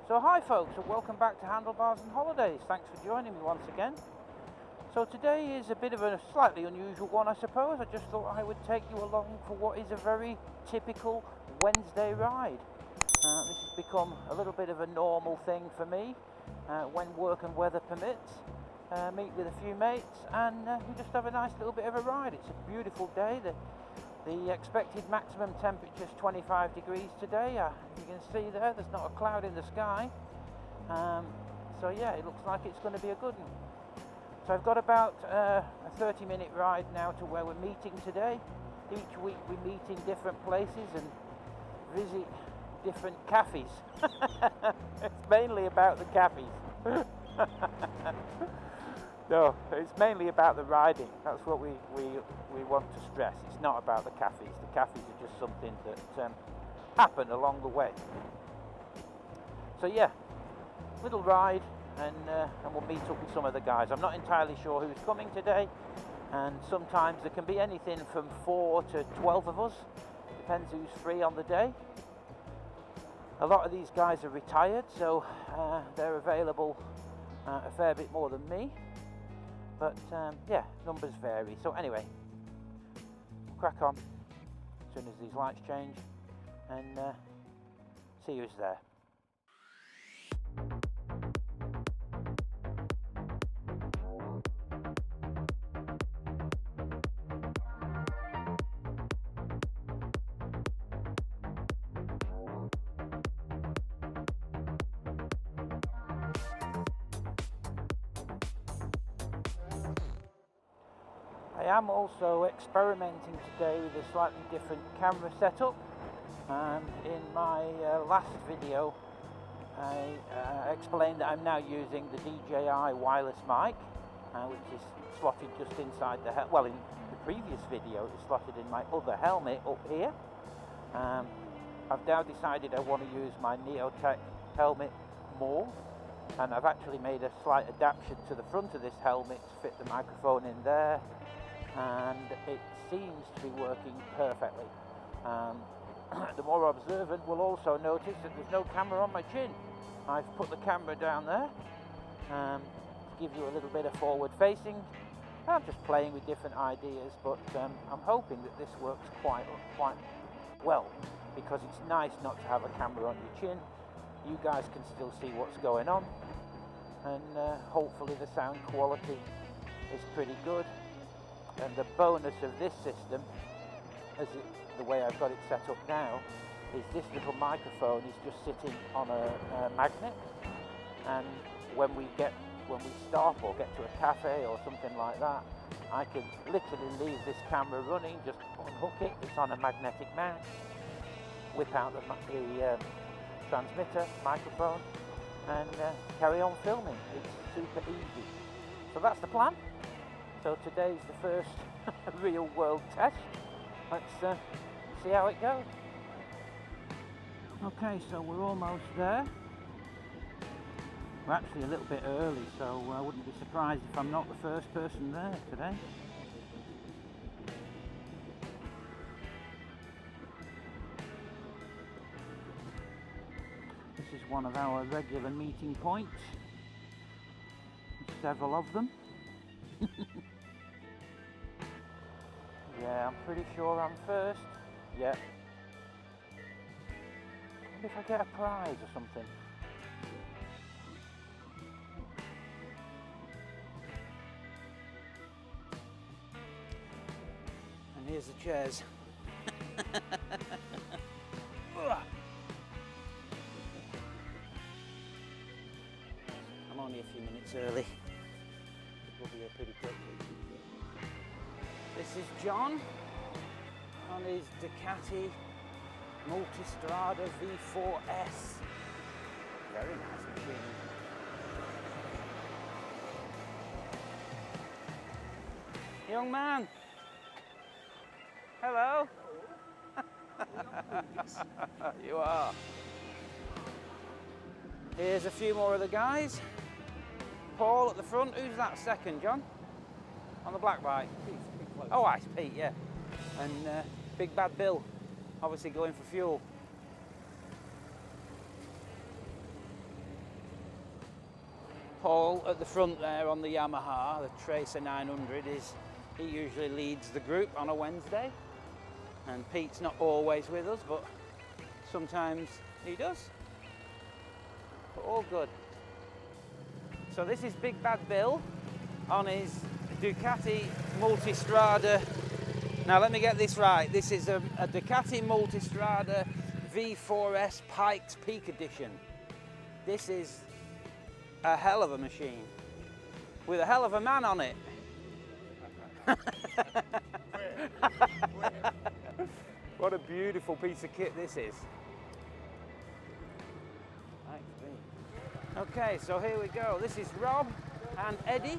So hi folks, and welcome back to Handlebars and Holidays. Thanks for joining me once again. So today is a bit of a slightly unusual one, I suppose. I just thought I would take you along for what is a very typical Wednesday ride. This has become a little bit of a normal thing for me when work and weather permits. Meet with a few mates and we just have a nice little bit of a ride. It's a beautiful day. The expected maximum temperature is 25 degrees today. You can see there's not a cloud in the sky. So yeah, it looks like it's going to be a good one. So I've got about a 30-minute ride now to where we're meeting today. Each week we meet in different places and visit different cafes. It's mainly about the cafes. No, it's mainly about the riding. That's what we want to stress. It's not about the cafes. The cafes are just something that happen along the way. So yeah, little ride, and we'll meet up with some of the guys. I'm not entirely sure who's coming today, and sometimes there can be anything from 4 to 12 of us. Depends who's free on the day. A lot of these guys are retired, so they're available a fair bit more than me. But yeah, numbers vary. So anyway, crack on as soon as these lights change and see who's there. I am also experimenting today with a slightly different camera setup. In my last video I explained that I'm now using the DJI wireless mic, which is slotted just inside the well, in the previous video it was slotted in my other helmet up here. I've now decided I want to use my Neotech helmet more, and I've actually made a slight adaptation to the front of this helmet to fit the microphone in there, and it seems to be working perfectly. The more observant will also notice that there's no camera on my chin. I've put the camera down there to give you a little bit of forward facing. I'm just playing with different ideas, but I'm hoping that this works quite well, because it's nice not to have a camera on your chin. You guys can still see what's going on, and hopefully the sound quality is pretty good. And the bonus of this system, the way I've got it set up now, is this little microphone is just sitting on a magnet, and when we stop or get to a cafe or something like that, I can literally leave this camera running, just unhook it, it's on a magnetic mount, whip out the transmitter, microphone, and carry on filming. It's super easy. So that's the plan. So today's the first real world test. Let's see how it goes. Okay, so we're almost there. We're actually a little bit early, so I wouldn't be surprised if I'm not the first person there today. This is one of our regular meeting points. Several of them. Yeah, I'm pretty sure I'm first. Yeah. What if I get a prize or something? And here's the chairs. I'm only a few minutes early. It will be a pretty quick. This is John on his Ducati Multistrada V4S. Very nice machine. Young man. Hello. You are. Here's a few more of the guys. Paul at the front. Who's that second, John? On the black bike? Oh, it's Pete, yeah. And Big Bad Bill, obviously going for fuel. Paul at the front there on the Yamaha, the Tracer 900, he usually leads the group on a Wednesday, and Pete's not always with us, but sometimes he does. But all good. So this is Big Bad Bill on his Ducati Multistrada. Now let me get this right. This is a Ducati Multistrada V4S Pikes Peak Edition. This is a hell of a machine with a hell of a man on it. What a beautiful piece of kit this is. Okay, so here we go. This is Rob and Eddie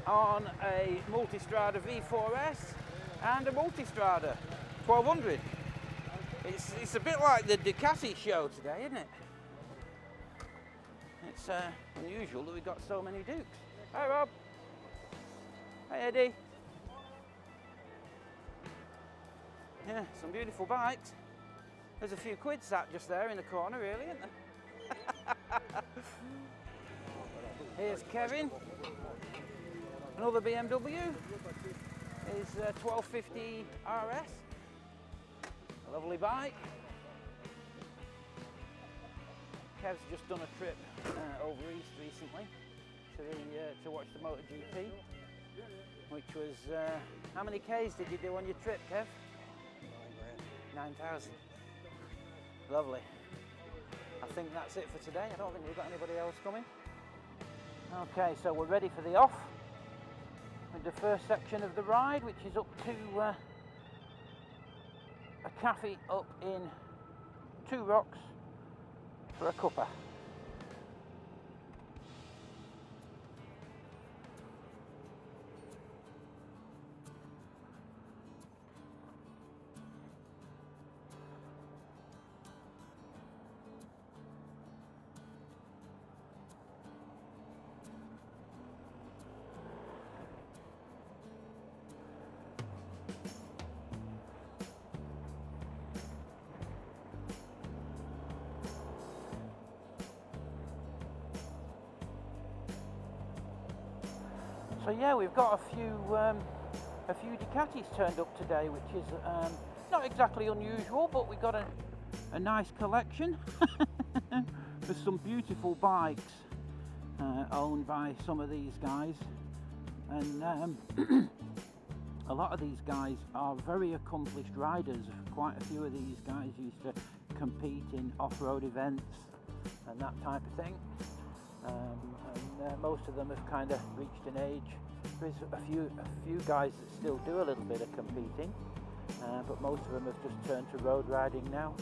on a Multistrada V4S and a Multistrada 1200. It's a bit like the Ducati show today, isn't it? It's unusual that we've got so many Dukes. Hi Rob. Hi Eddie. Yeah, some beautiful bikes. There's a few quid sat just there in the corner, really, isn't there? Here's Kevin. Another BMW. His 1250 RS. A lovely bike. Kev's just done a trip over east recently to watch the MotoGP, which was how many Ks did you do on your trip, Kev? 9,000. Lovely. I think that's it for today. I don't think we've got anybody else coming. Okay, so we're ready for the off with the first section of the ride, which is up to a cafe up in Two Rocks for a cuppa. So yeah, we've got a few Ducatis turned up today, which is not exactly unusual, but we've got a nice collection. There's some beautiful bikes owned by some of these guys, and a lot of these guys are very accomplished riders. Quite a few of these guys used to compete in off-road events and that type of thing. And most of them have kind of reached an age. There's a few guys that still do a little bit of competing, but most of them have just turned to road riding now.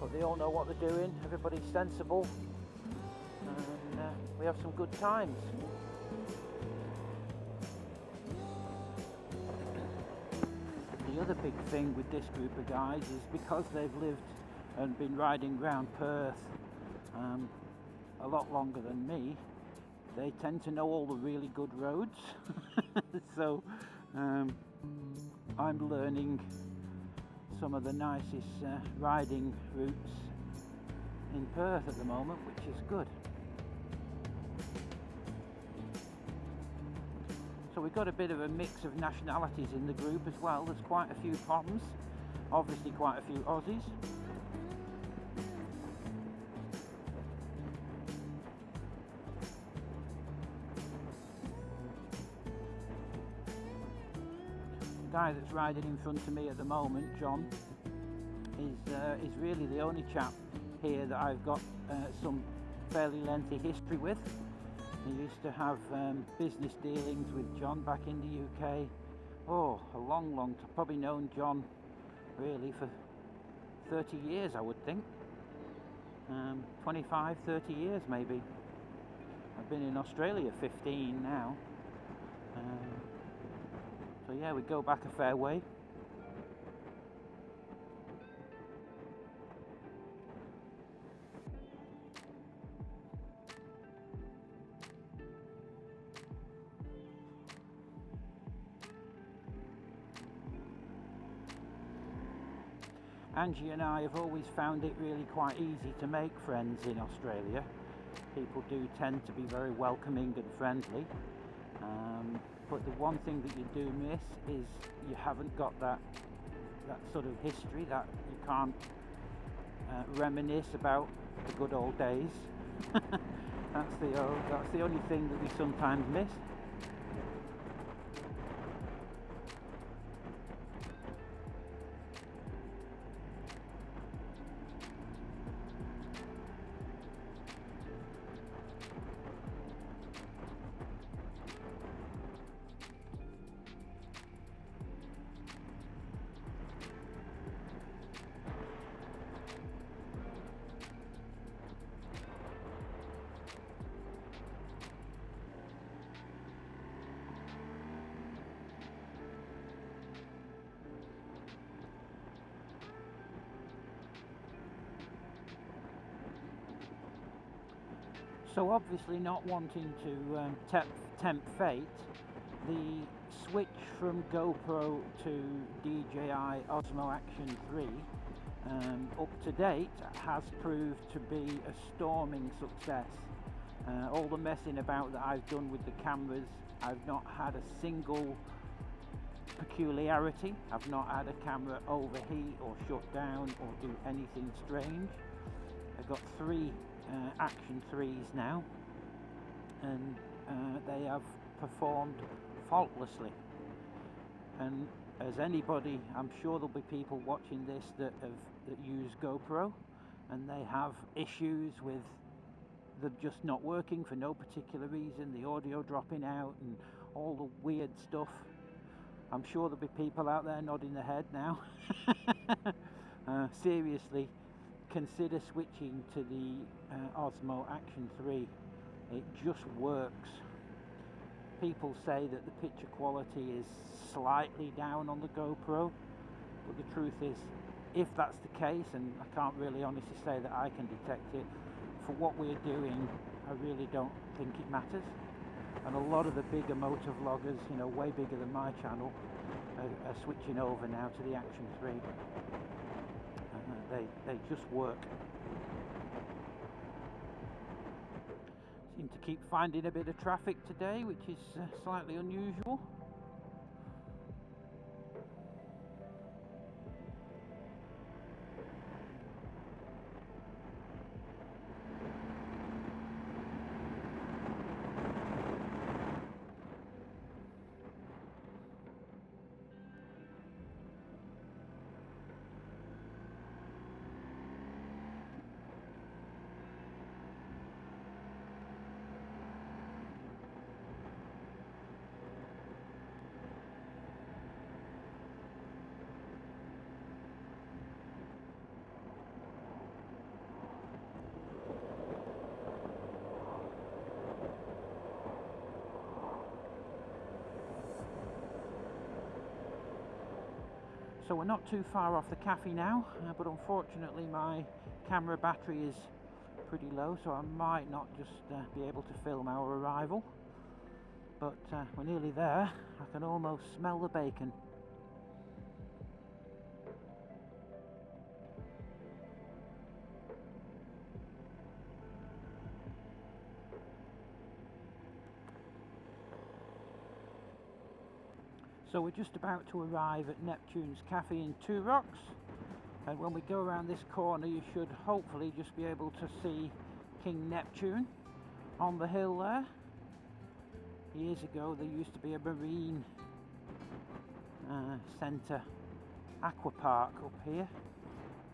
But they all know what they're doing. Everybody's sensible, and we have some good times. The other big thing with this group of guys is because they've lived and been riding around Perth a lot longer than me, they tend to know all the really good roads. So I'm learning some of the nicest riding routes in Perth at the moment, which is good. So we've got a bit of a mix of nationalities in the group as well. There's quite a few Poms, obviously quite a few Aussies. The guy that's riding in front of me at the moment, John, is really the only chap here that I've got some fairly lengthy history with. I used to have business dealings with John back in the UK. Oh, a long time. Probably known John really for 30 years, I would think. 25, 30 years maybe. I've been in Australia 15 now. So yeah, we go back a fair way. Angie and I have always found it really quite easy to make friends in Australia. People do tend to be very welcoming and friendly, but the one thing that you do miss is you haven't got that sort of history, that you can't reminisce about the good old days. That's the only thing that we sometimes miss. So obviously, not wanting to tempt fate, the switch from GoPro to DJI Osmo Action 3 up to date has proved to be a storming success. All the messing about that I've done with the cameras, I've not had a single peculiarity. I've not had a camera overheat or shut down or do anything strange. I've got three Action 3s now, and they have performed faultlessly. And as anybody, I'm sure there'll be people watching this that use GoPro, and they have issues with them just not working for no particular reason, the audio dropping out and all the weird stuff. I'm sure there'll be people out there nodding their head now. Seriously, consider switching to the Osmo Action 3. It just works. People say that the picture quality is slightly down on the GoPro, but the truth is, if that's the case, and I can't really honestly say that I can detect it, for what we're doing, I really don't think it matters. And a lot of the bigger motor vloggers, you know, way bigger than my channel, are switching over now to the Action 3. They just work. Seem to keep finding a bit of traffic today, which is slightly unusual. So we're not too far off the cafe now, but unfortunately my camera battery is pretty low, so I might not just be able to film our arrival. But we're nearly there. I can almost smell the bacon. So we're just about to arrive at Neptune's Cafe in Two Rocks, and when we go around this corner you should hopefully just be able to see King Neptune on the hill there. Years ago there used to be a marine centre aqua park up here,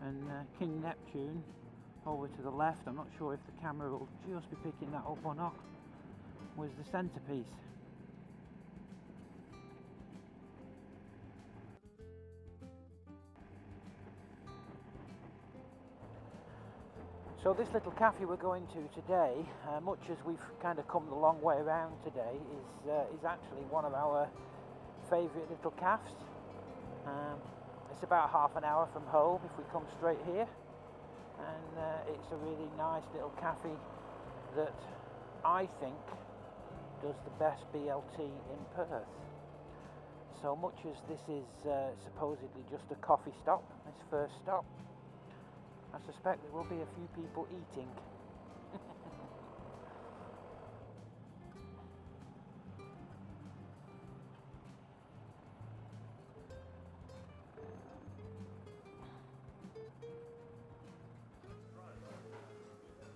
and King Neptune over to the left, I'm not sure if the camera will just be picking that up or not, was the centrepiece. So this little cafe we're going to today, much as we've kind of come the long way around today, is actually one of our favourite little cafes. It's about half an hour from home if we come straight here, and it's a really nice little cafe that I think does the best BLT in Perth. So much as this is supposedly just a coffee stop, this first stop, I suspect there will be a few people eating.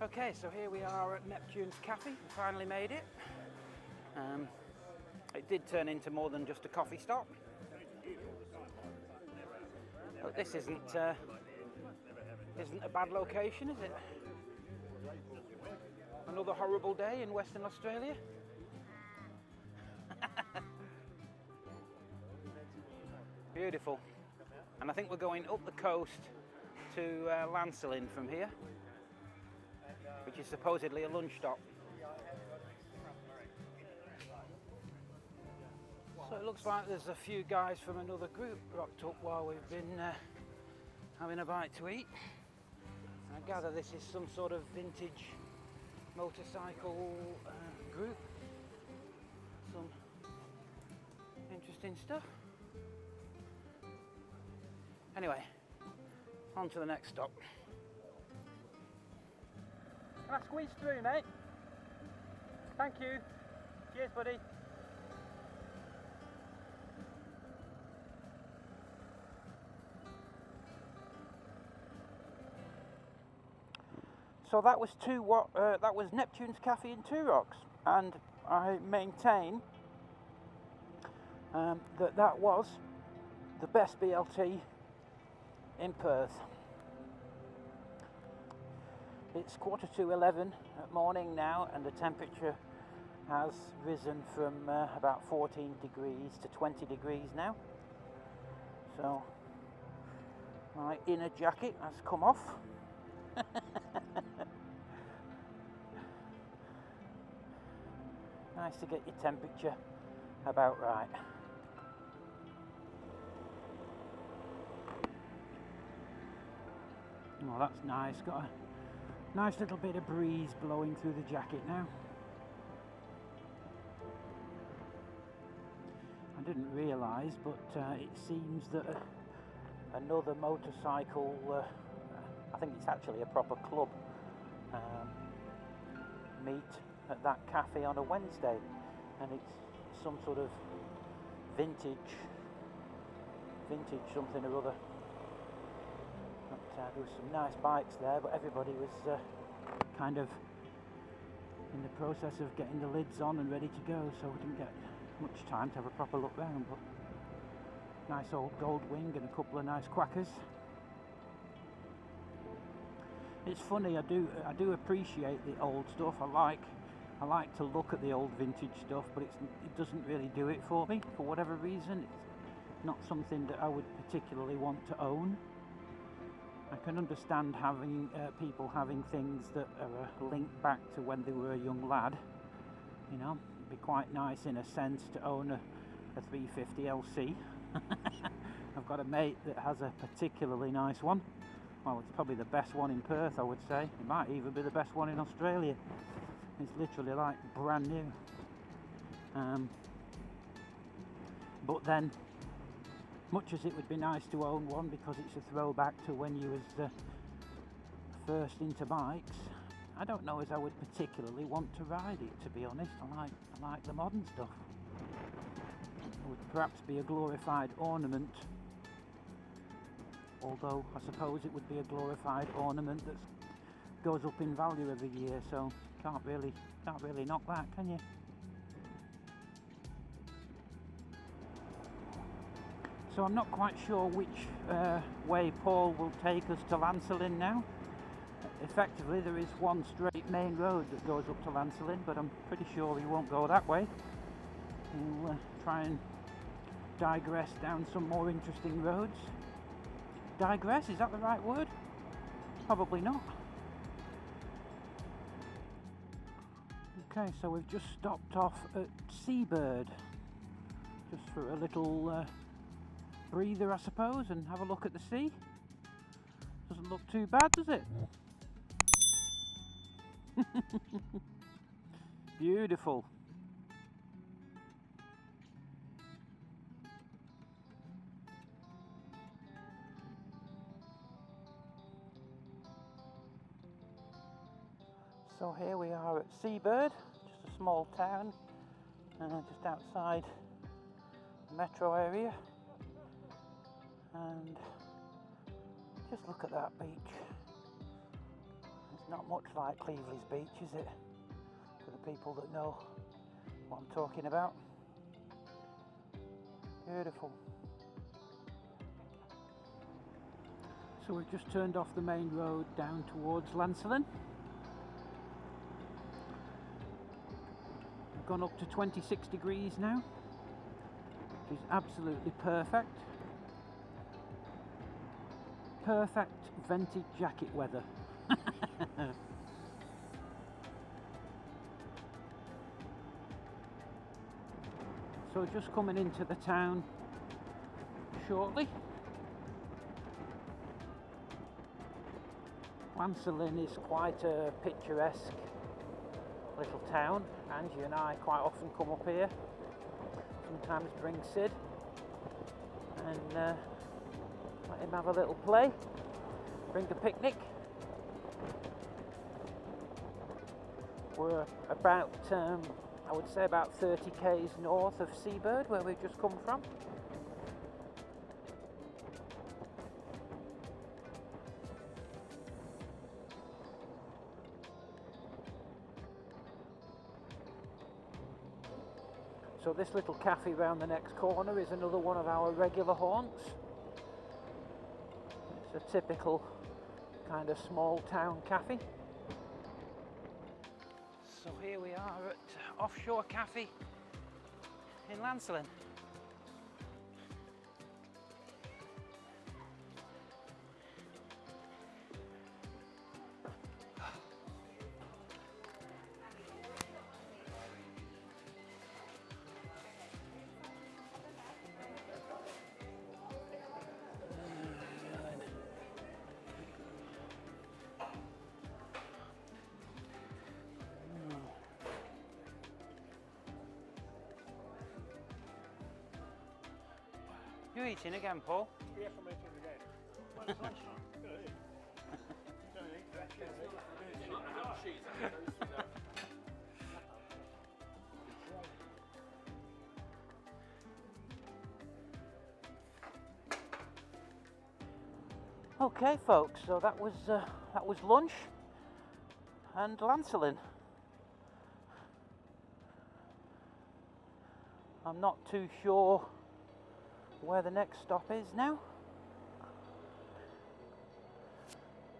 Okay, so here we are at Neptune's Cafe. We finally made it. It did turn into more than just a coffee stop. But this isn't a bad location, is it? Another horrible day in Western Australia. Beautiful. And I think we're going up the coast to Lancelin from here, which is supposedly a lunch stop. So it looks like there's a few guys from another group rocked up while we've been having a bite to eat. I gather this is some sort of vintage motorcycle group. Some interesting stuff. Anyway, on to the next stop. Can I squeeze through, mate? Thank you. Cheers, buddy. So that was that was Neptune's Cafe in Two Rocks, and I maintain that was the best BLT in Perth. It's 11:15 at morning now, and the temperature has risen from about 14 degrees to 20 degrees now. So my inner jacket has come off. Nice to get your temperature about right. Oh, that's nice. Got a nice little bit of breeze blowing through the jacket now. I didn't realise, but it seems that another motorcycle, I think it's actually a proper club, meet at that cafe on a Wednesday, and it's some sort of vintage something or other. But there was some nice bikes there, but everybody was kind of in the process of getting the lids on and ready to go, so we didn't get much time to have a proper look round. But nice old gold wing and a couple of nice quackers. It's funny, I do appreciate the old stuff. I like to look at the old vintage stuff, but it doesn't really do it for me for whatever reason. It's not something that I would particularly want to own. I can understand having people having things that are linked back to when they were a young lad. You know, it'd be quite nice in a sense to own a 350 LC. I've got a mate that has a particularly nice one. Well, it's probably the best one in Perth, I would say. It might even be the best one in Australia. It's literally like brand new. But then, much as it would be nice to own one because it's a throwback to when you was first into bikes, I don't know as I would particularly want to ride it, to be honest. I like the modern stuff. It would perhaps be a glorified ornament, although I suppose it would be a glorified ornament that goes up in value every year, so can't really knock that, can you? So I'm not quite sure which way Paul will take us to Lancelin now. Effectively there is one straight main road that goes up to Lancelin, but I'm pretty sure he won't go that way. He'll try and digress down some more interesting roads. Digress, is that the right word? Probably not. Okay, so we've just stopped off at Seabird, just for a little breather, I suppose, and have a look at the sea. Doesn't look too bad, does it? Beautiful. So here we are at Seabird, just a small town, just outside the metro area, and just look at that beach. It's not much like Cleveley's beach, is it? For the people that know what I'm talking about. Beautiful. So we've just turned off the main road down towards Lancelin. We've gone up to 26 degrees now, which is absolutely perfect. Perfect vented jacket weather. So just coming into the town shortly. Lancelin is quite a picturesque little town. Angie and I quite often come up here. Sometimes bring Sid and let him have a little play. Bring a picnic. We're about, I would say about 30 k's north of Seabird, where we've just come from. So this little cafe round the next corner is another one of our regular haunts. It's a typical kind of small town cafe. So here we are at Offshore Cafe in Lancelin. You eating again, Paul? Yes, I'm eating again. Well, it's nice. Don't eat that Okay, folks. So that was lunch and Lancelin. I'm not too sure where the next stop is now.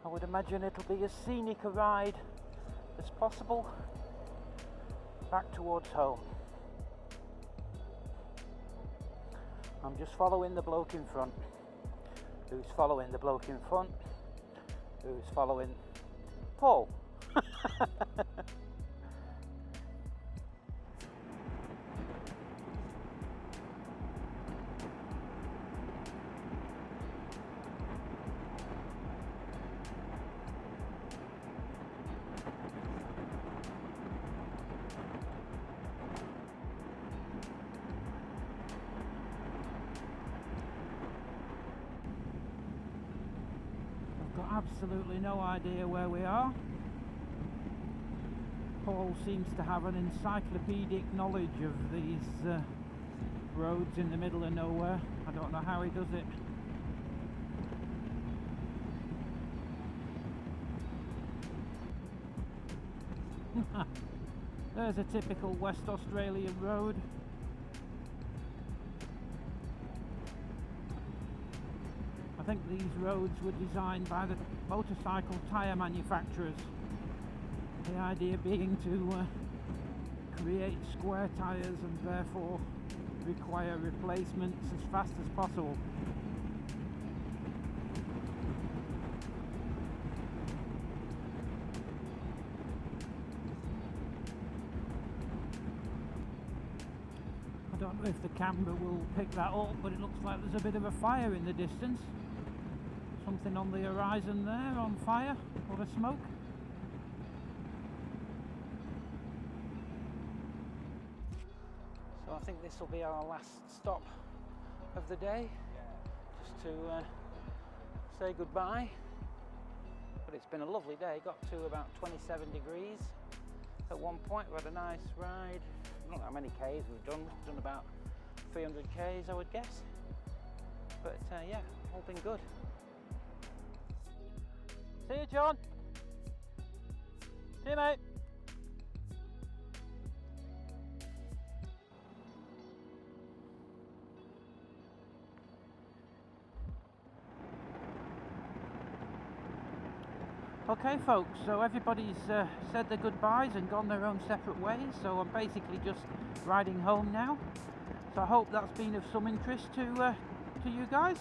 I would imagine it'll be as scenic a ride as possible back towards home. I'm just following the bloke in front. Who's following the bloke in front? Who's following Paul? Absolutely no idea where we are. Paul seems to have an encyclopedic knowledge of these roads in the middle of nowhere. I don't know how he does it. There's a typical West Australian road. I think these roads were designed by the motorcycle tyre manufacturers. The idea being to create square tyres and therefore require replacements as fast as possible. I don't know if the camera will pick that up, but it looks like there's a bit of a fire in the distance. Something on the horizon there on fire, or a smoke. So I think this will be our last stop of the day, just to say goodbye. But It's been a lovely day, got to about 27 degrees at one point. We had a nice ride, not that many Ks we've done about 300 Ks I would guess, but yeah, all been good. See you, John. See you, mate. Okay folks, so everybody's said their goodbyes and gone their own separate ways, so I'm basically just riding home now. So I hope that's been of some interest to you guys.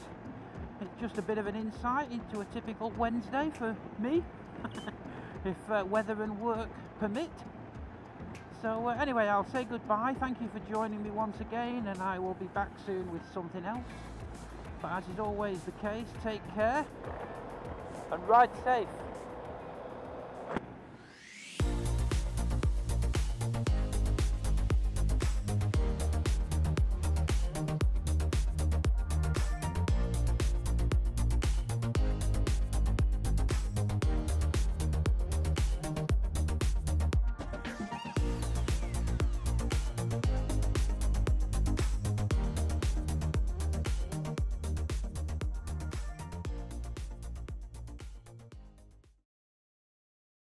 It's just a bit of an insight into a typical Wednesday for me, if weather and work permit. So anyway, I'll say goodbye. Thank you for joining me once again, and I will be back soon with something else. But as is always the case, take care and ride safe.